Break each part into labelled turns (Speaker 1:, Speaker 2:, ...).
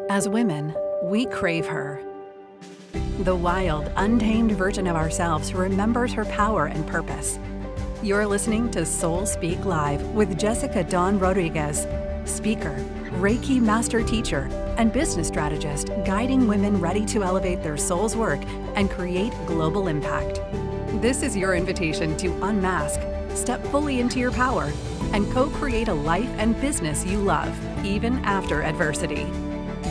Speaker 1: As women, we crave her. The wild, untamed version of ourselves who remembers her power and purpose. You're listening to Soul Speak Live with Jessica Dawn Rodriguez, speaker, Reiki master teacher, and business strategist guiding women ready to elevate their soul's work and create global impact. This is your invitation to unmask, step fully into your power, and co-create a life and business you love, even after adversity.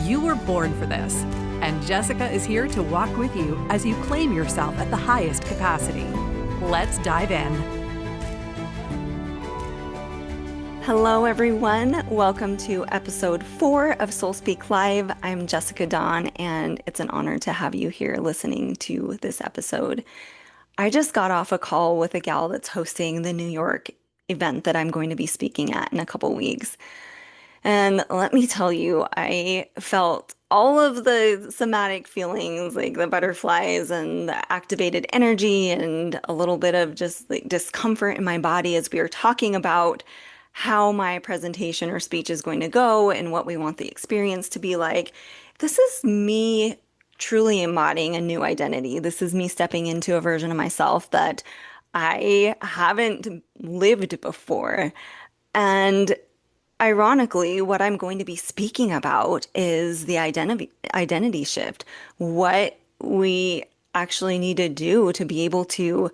Speaker 1: You were born for this, and Jessica is here to walk with you as you claim yourself at the highest capacity. Let's dive in.
Speaker 2: Hello, everyone. Welcome to episode 4 of Soul Speak Live. I'm Jessica Dawn, and it's an honor to have you here listening to this episode. I just got off a call with a gal that's hosting the New York event that I'm going to be speaking at in a couple weeks. And let me tell you, I felt all of the somatic feelings, like the butterflies and the activated energy and a little bit of just like discomfort in my body as we were talking about how my presentation or speech is going to go and what we want the experience to be like. This is me truly embodying a new identity. This is me stepping into a version of myself that I haven't lived before. And ironically, what I'm going to be speaking about is the identity shift, what we actually need to do to be able to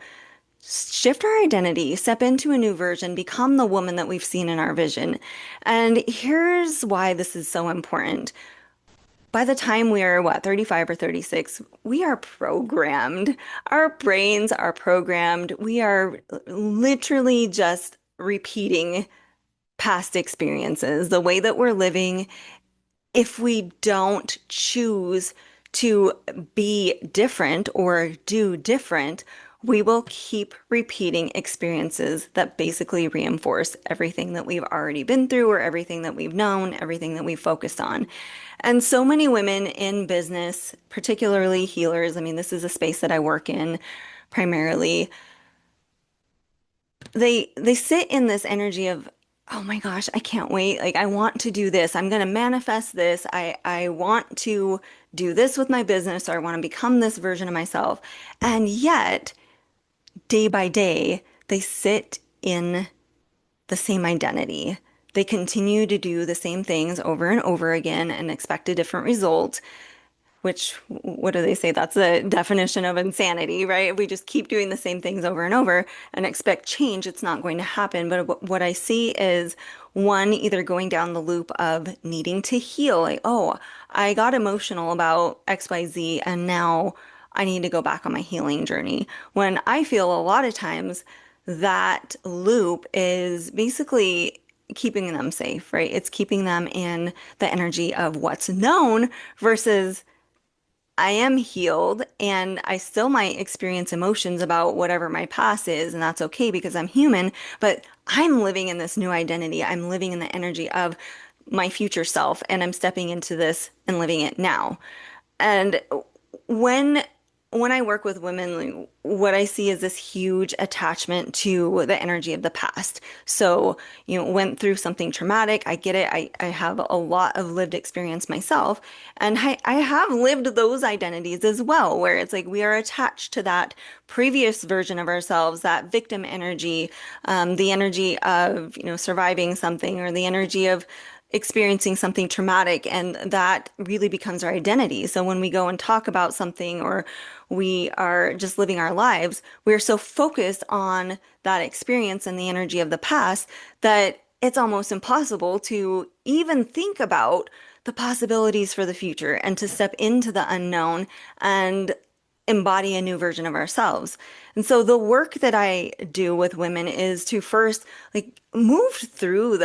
Speaker 2: shift our identity, step into a new version, become the woman that we've seen in our vision. And here's why this is so important. By the time we're, 35 or 36, we are programmed. Our brains are programmed. We are literally just repeating past experiences, the way that we're living. If we don't choose to be different or do different, we will keep repeating experiences that basically reinforce everything that we've already been through or everything that we've known, everything that we've focused on. And so many women in business, particularly healers, I mean, this is a space that I work in primarily, they sit in this energy of, oh my gosh, I can't wait. Like, I want to do this. I'm going to manifest this. I want to do this with my business, or I want to become this version of myself. And yet, day by day, they sit in the same identity. They continue to do the same things over and over again and expect a different result, which, what do they say? That's the definition of insanity, right? If we just keep doing the same things over and over and expect change, it's not going to happen. But what I see is one, either going down the loop of needing to heal, like, oh, I got emotional about XYZ and now I need to go back on my healing journey. When I feel a lot of times that loop is basically keeping them safe, right? It's keeping them in the energy of what's known versus I am healed and I still might experience emotions about whatever my past is, and that's okay because I'm human, but I'm living in this new identity. I'm living in the energy of my future self, and I'm stepping into this and living it now. And when when I work with women, like, what I see is this huge attachment to the energy of the past. So, went through something traumatic. I get it. I have a lot of lived experience myself. And I have lived those identities as well, where it's like we are attached to that previous version of ourselves, that victim energy, the energy of, surviving something, or the energy of experiencing something traumatic, and that really becomes our identity. So when we go and talk about something, or we are just living our lives, we're so focused on that experience and the energy of the past that it's almost impossible to even think about the possibilities for the future and to step into the unknown and embody a new version of ourselves. And so the work that I do with women is to first move through,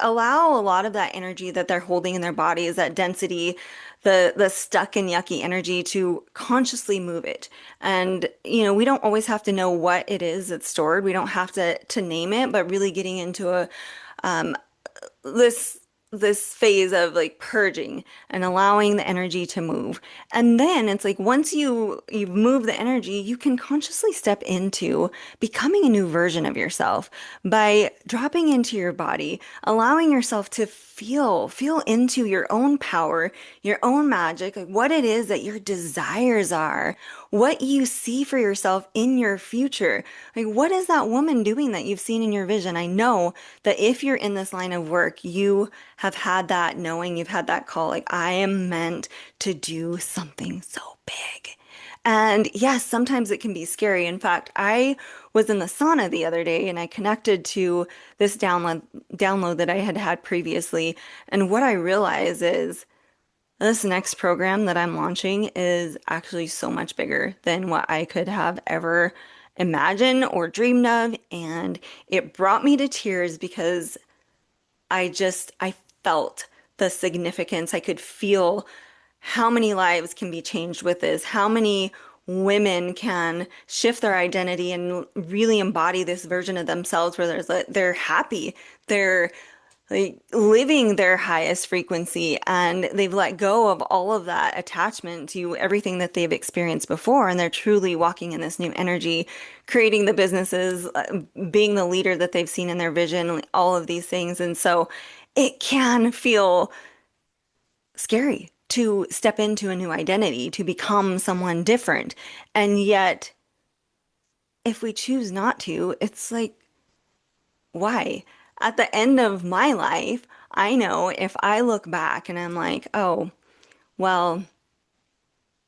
Speaker 2: allow a lot of that energy that they're holding in their bodies, that density, the stuck and yucky energy, to consciously move it. And we don't always have to know what it is that's stored. We don't have to name it, but really getting into this this phase of like purging and allowing the energy to move. And then it's like once you move the energy, you can consciously step into becoming a new version of yourself by dropping into your body, allowing yourself to feel into your own power, your own magic, like what it is that your desires are, what you see for yourself in your future. Like what is that woman doing that you've seen in your vision? I know that if you're in this line of work, you have had that knowing, you've had that call, like, I am meant to do something so big. And yes, sometimes it can be scary. In fact, I was in the sauna the other day and I connected to this download that I had had previously. And what I realize is this next program that I'm launching is actually so much bigger than what I could have ever imagined or dreamed of. And it brought me to tears because I felt the significance. I could feel how many lives can be changed with this, how many women can shift their identity and really embody this version of themselves where they're happy, they're like living their highest frequency, and they've let go of all of that attachment to everything that they've experienced before, and they're truly walking in this new energy, creating the businesses, being the leader that they've seen in their vision, like, all of these things. And so it can feel scary to step into a new identity, to become someone different. And yet, if we choose not to, it's like, why? At the end of my life, I know if I look back and I'm like, oh, well,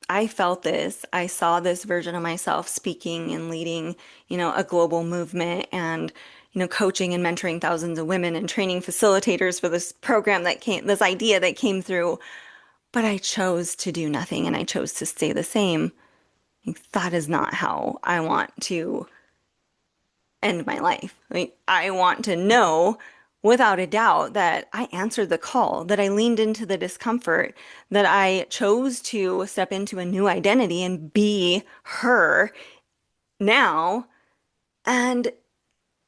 Speaker 2: I felt this. I saw this version of myself speaking and leading, a global movement and, coaching and mentoring thousands of women and training facilitators for this program this idea that came through. But I chose to do nothing and I chose to stay the same. Like, that is not how I want to end my life. Like, I want to know without a doubt that I answered the call, that I leaned into the discomfort, that I chose to step into a new identity and be her now and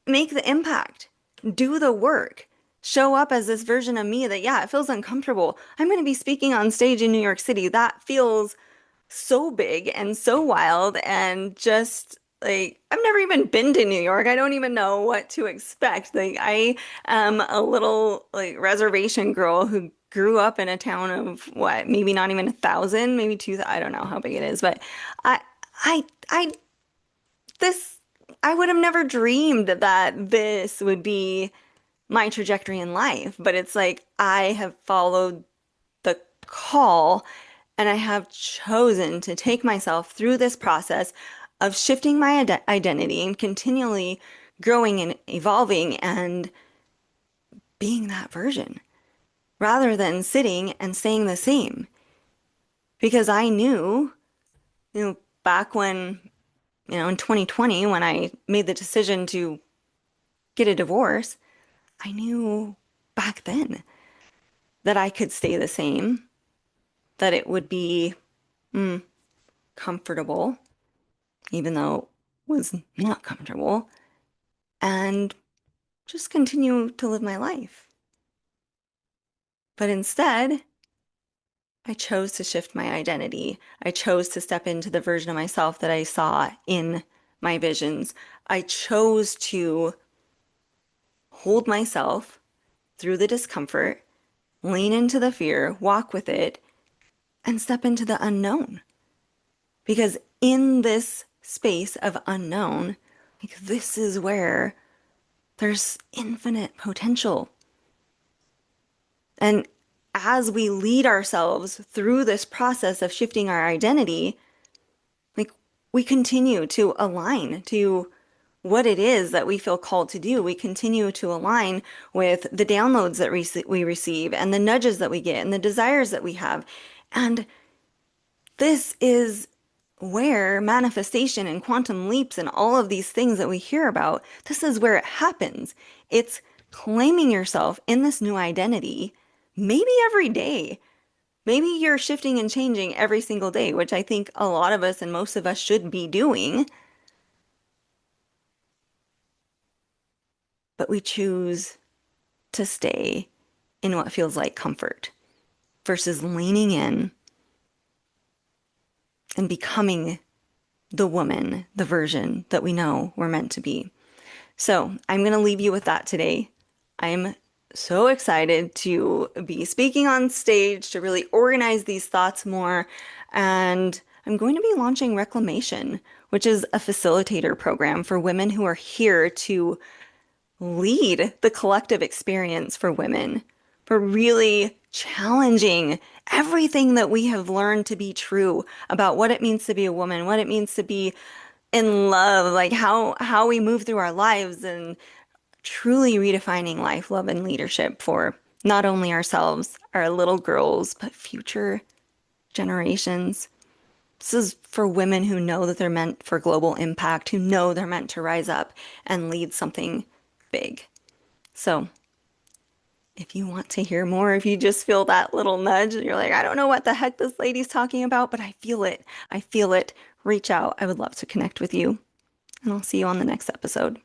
Speaker 2: make the impact, do the work, show up as this version of me that, yeah, it feels uncomfortable. I'm going to be speaking on stage in New York City. That feels so big and so wild and just like I've never even been to New York. I don't even know what to expect. Like I am a little like reservation girl who grew up in a town of what, maybe not even 1,000, maybe 2,000. I don't know how big it is, but I, I this, I would have never dreamed that this would be my trajectory in life. But it's like I have followed the call and I have chosen to take myself through this process of shifting my identity and continually growing and evolving and being that version rather than sitting and staying the same. Because I knew, back when, in 2020, when I made the decision to get a divorce, I knew back then that I could stay the same, that it would be comfortable, even though it was not comfortable, and just continue to live my life. But instead, I chose to shift my identity. I chose to step into the version of myself that I saw in my visions. I chose to hold myself through the discomfort, lean into the fear, walk with it, and step into the unknown. Because in this space of unknown, like this is where there's infinite potential. And as we lead ourselves through this process of shifting our identity, like we continue to align to what it is that we feel called to do. We continue to align with the downloads that we receive and the nudges that we get and the desires that we have. And this is where manifestation and quantum leaps and all of these things that we hear about, this is where it happens. It's claiming yourself in this new identity, maybe every day. Maybe you're shifting and changing every single day, which I think a lot of us and most of us should be doing. But we choose to stay in what feels like comfort versus leaning in and becoming the woman, the version that we know we're meant to be. So I'm going to leave you with that today. I'm so excited to be speaking on stage, to really organize these thoughts more. And I'm going to be launching Reclamation, which is a facilitator program for women who are here to lead the collective experience for women, for really challenging everything that we have learned to be true about what it means to be a woman, what it means to be in love, like how we move through our lives and truly redefining life, love, and leadership for not only ourselves, our little girls, but future generations. This is for women who know that they're meant for global impact, who know they're meant to rise up and lead something big. So if you want to hear more, if you just feel that little nudge, you're like, I don't know what the heck this lady's talking about, but I feel it. I feel it. Reach out. I would love to connect with you. And I'll see you on the next episode.